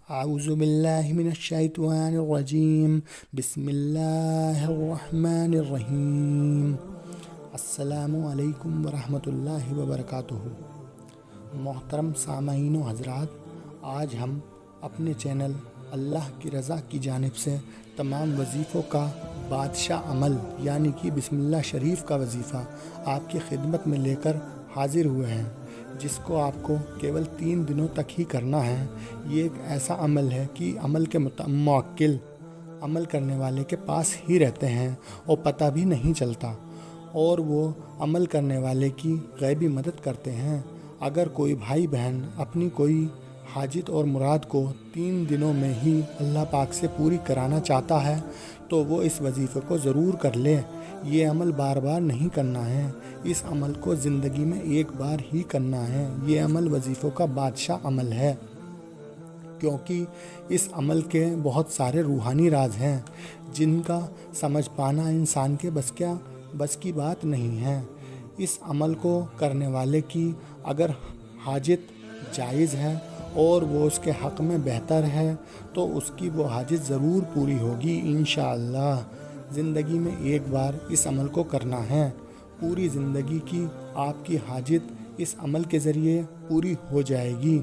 اعوذ باللہ من الشیطان الرجیم بسم اللہ الرحمن الرحیم۔ السلام علیکم ورحمۃ اللہ وبرکاتہ۔ محترم سامعین و حضرات، آج ہم اپنے چینل اللہ کی رضا کی جانب سے تمام وظیفوں کا بادشاہ عمل یعنی کہ بسم اللہ شریف کا وظیفہ آپ کی خدمت میں لے کر حاضر ہوئے ہیں، جس کو آپ کو کیول 3 دنوں تک ہی کرنا ہے۔ یہ ایک ایسا عمل ہے کہ عمل کے موکل عمل کرنے والے کے پاس ہی رہتے ہیں اور پتہ بھی نہیں چلتا، اور وہ عمل کرنے والے کی غیبی مدد کرتے ہیں۔ اگر کوئی بھائی بہن اپنی کوئی حاجت اور مراد کو 3 دنوں میں ہی اللہ پاک سے پوری کرانا چاہتا ہے تو وہ اس وظیفے کو ضرور کر لے۔ یہ عمل بار بار نہیں کرنا ہے، اس عمل کو زندگی میں ایک بار ہی کرنا ہے۔ یہ عمل وظیفوں کا بادشاہ عمل ہے، کیونکہ اس عمل کے بہت سارے روحانی راز ہیں جن کا سمجھ پانا انسان کے بس کی بات نہیں ہے۔ اس عمل کو کرنے والے کی اگر حاجت جائز ہے اور وہ اس کے حق میں بہتر ہے تو اس کی وہ حاجت ضرور پوری ہوگی انشاءاللہ۔ زندگی میں ایک بار اس عمل کو کرنا ہے، پوری زندگی کی آپ کی حاجت اس عمل کے ذریعے پوری ہو جائے گی۔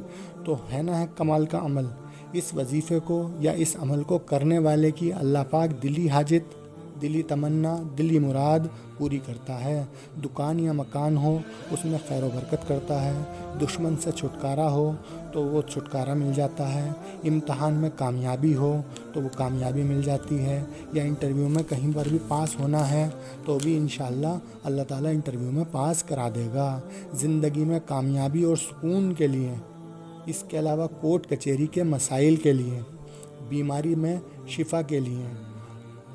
تو ہے نا ہے کمال کا عمل۔ اس وظیفے کو یا اس عمل کو کرنے والے کی اللہ پاک دلی حاجت، دلی تمنا، دلی مراد پوری کرتا ہے۔ دکان یا مکان ہو اس میں خیر و برکت کرتا ہے، دشمن سے چھٹکارا ہو تو وہ چھٹکارا مل جاتا ہے، امتحان میں کامیابی ہو تو وہ کامیابی مل جاتی ہے، یا انٹرویو میں کہیں پر بھی پاس ہونا ہے تو بھی انشاءاللہ اللہ تعالیٰ انٹرویو میں پاس کرا دے گا۔ زندگی میں کامیابی اور سکون کے لیے، اس کے علاوہ کورٹ کچہری کے مسائل کے لیے، بیماری میں شفا کے لیے،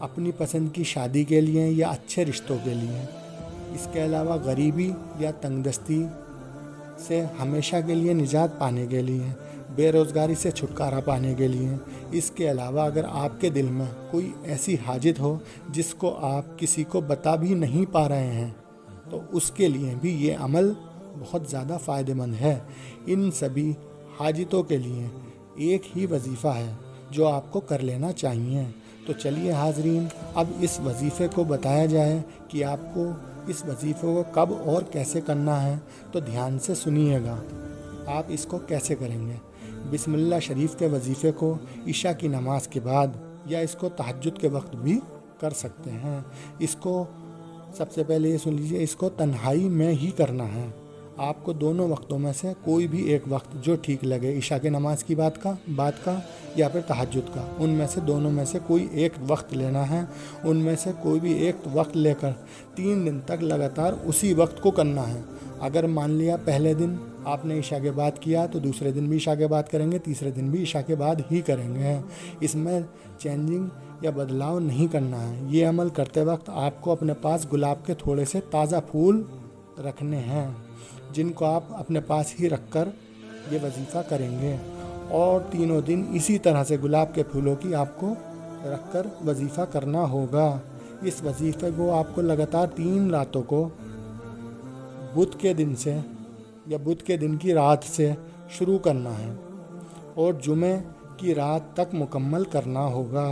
اپنی پسند کی شادی کے لیے یا اچھے رشتوں کے لیے، اس کے علاوہ غریبی یا تنگ دستی سے ہمیشہ کے لیے نجات پانے کے لیے، بے روزگاری سے چھٹکارا پانے کے لیے، اس کے علاوہ اگر آپ کے دل میں کوئی ایسی حاجت ہو جس کو آپ کسی کو بتا بھی نہیں پا رہے ہیں تو اس کے لیے بھی یہ عمل بہت زیادہ فائدہ مند ہے۔ ان سبھی حاجتوں کے لیے ایک ہی وظیفہ ہے جو آپ کو کر لینا چاہیے۔ تو چلیے حاضرین، اب اس وظیفے کو بتایا جائے کہ آپ کو اس وظیفے کو کب اور کیسے کرنا ہے، تو دھیان سے سنیے گا۔ آپ اس کو کیسے کریں گے؟ بسم اللہ شریف کے وظیفے کو عشاء کی نماز کے بعد یا اس کو تہجد کے وقت بھی کر سکتے ہیں۔ اس کو سب سے پہلے یہ سن لیجیے، اس کو تنہائی میں ہی کرنا ہے۔ آپ کو دونوں وقتوں میں سے کوئی بھی ایک وقت جو ٹھیک لگے، عشاء کی نماز کی بعد کا یا پھر تہجد کا، ان میں سے دونوں میں سے کوئی ایک وقت لینا ہے۔ ان میں سے کوئی بھی ایک وقت لے کر 3 دن تک لگاتار اسی وقت کو کرنا ہے۔ اگر مان لیا پہلے دن آپ نے عشاء کے بعد کیا تو دوسرے دن بھی عشاء کے بعد کریں گے، تیسرے دن بھی عشاء کے بعد ہی کریں گے۔ اس میں چینجنگ یا بدلاؤ نہیں کرنا ہے۔ یہ عمل کرتے وقت آپ کو اپنے پاس گلاب کے تھوڑے سے تازہ پھول رکھنے ہیں، جن کو آپ اپنے پاس ہی رکھ کر یہ وظیفہ کریں گے، اور تینوں دن اسی طرح سے گلاب کے پھولوں کی آپ کو رکھ کر وظیفہ کرنا ہوگا۔ اس وظیفے کو آپ کو لگاتار 3 راتوں کو بدھ کے دن سے یا بدھ کے دن کی رات سے شروع کرنا ہے اور جمعے کی رات تک مکمل کرنا ہوگا۔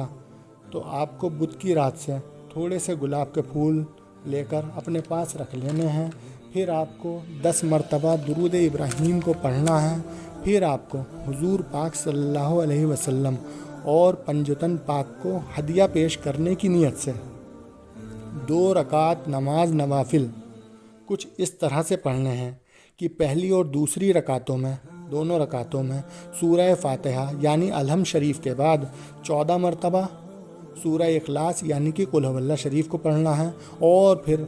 تو آپ کو بدھ کی رات سے تھوڑے سے گلاب کے پھول لے کر اپنے پاس رکھ لینے ہیں، پھر آپ کو 10 مرتبہ درود ابراہیم کو پڑھنا ہے، پھر آپ کو حضور پاک صلی اللہ علیہ وسلم اور پنجتن پاک کو ہدیہ پیش کرنے کی نیت سے 2 رکعت نماز نوافل کچھ اس طرح سے پڑھنے ہیں کہ پہلی اور دوسری رکعتوں میں، دونوں رکعتوں میں سورہ فاتحہ یعنی الحمد شریف کے بعد 14 مرتبہ سورہ اخلاص یعنی کہ قل هو اللہ شریف کو پڑھنا ہے، اور پھر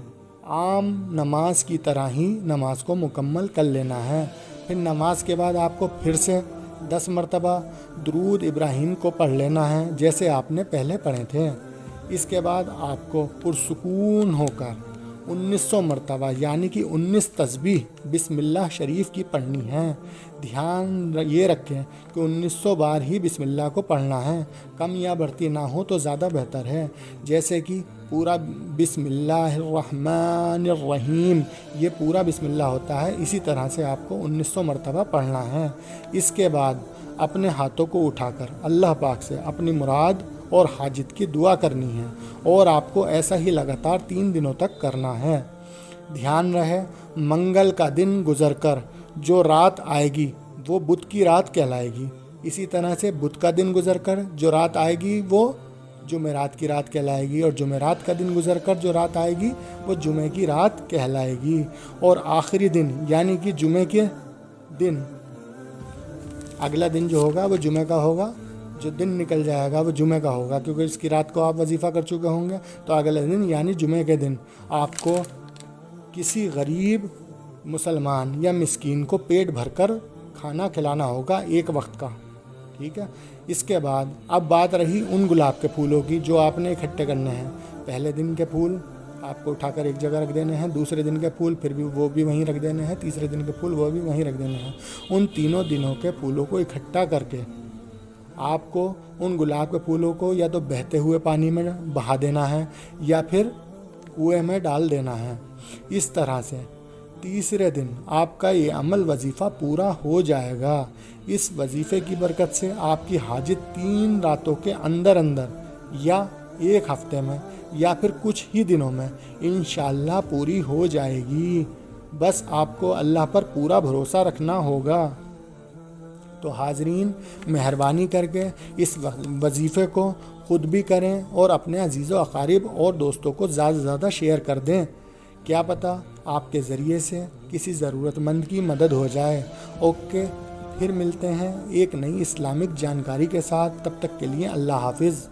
عام نماز کی طرح ہی نماز کو مکمل کر لینا ہے۔ پھر نماز کے بعد آپ کو پھر سے 10 مرتبہ درود ابراہیم کو پڑھ لینا ہے جیسے آپ نے پہلے پڑھے تھے۔ اس کے بعد آپ کو پرسکون ہو کر 1900 مرتبہ یعنی کہ 19 تسبیح بسم اللہ شریف کی پڑھنی ہے۔ دھیان یہ رکھیں کہ 1900 بار ہی بسم اللہ کو پڑھنا ہے، کم یا بڑھتی نہ ہو تو زیادہ بہتر ہے۔ جیسے کہ پورا بسم اللہ الرحمن الرحیم، یہ پورا بسم اللہ ہوتا ہے، اسی طرح سے آپ کو 1900 مرتبہ پڑھنا ہے۔ اس کے بعد اپنے ہاتھوں کو اٹھا کر اللہ پاک سے اپنی مراد اور حاجت کی دعا کرنی ہے، اور آپ کو ایسا ہی لگاتار 3 دنوں تک کرنا ہے۔ دھیان رہے، منگل کا دن گزر کر جو رات آئے گی وہ بدھ کی رات کہلائے گی، اسی طرح سے بدھ کا دن گزر کر جو رات آئے گی وہ جمعرات کی رات کہلائے گی، اور جمعرات کا دن گزر کر جو رات آئے گی وہ جمعے کی رات کہلائے گی، اور آخری دن یعنی کہ جمعے کے دن اگلا دن جو ہوگا وہ جمعے کا ہوگا، جو دن نکل جائے گا وہ جمعے کا ہوگا، کیونکہ اس کی رات کو آپ وظیفہ کر چکے ہوں گے، تو اگلا دن یعنی جمعے کے دن آپ کو کسی غریب مسلمان یا مسکین کو پیٹ بھر کر کھانا کھلانا ہوگا 1 وقت کا، ٹھیک ہے۔ اس کے بعد اب بات رہی ان گلاب کے پھولوں کی جو آپ نے اکٹھے کرنے ہیں۔ پہلے دن کے پھول آپ کو اٹھا کر ایک جگہ رکھ دینے ہیں، دوسرے دن کے پھول پھر بھی وہ بھی وہیں رکھ دینے ہیں، تیسرے دن کے پھول وہ بھی وہیں رکھ دینے ہیں۔ ان تینوں دنوں کے پھولوں کو اکٹھا کر کے آپ کو ان گلاب کے پھولوں کو یا تو بہتے ہوئے پانی میں بہا دینا ہے یا پھر کنویں میں ڈال دینا ہے۔ اس طرح سے تیسرے دن آپ کا یہ عمل وظیفہ پورا ہو جائے گا۔ اس وظیفے کی برکت سے آپ کی حاجت 3 راتوں کے اندر یا 1 ہفتے میں یا پھر کچھ ہی دنوں میں انشاءاللہ پوری ہو جائے گی۔ بس آپ کو اللہ پر پورا بھروسہ رکھنا ہوگا۔ تو حاضرین، مہربانی کر کے اس وظیفے کو خود بھی کریں اور اپنے عزیز و اقارب اور دوستوں کو زیادہ سے زیادہ شیئر کر دیں، کیا پتہ آپ کے ذریعے سے کسی ضرورت مند کی مدد ہو جائے۔ اوکے، پھر ملتے ہیں ایک نئی اسلامک جانکاری کے ساتھ، تب تک کے لیے اللہ حافظ۔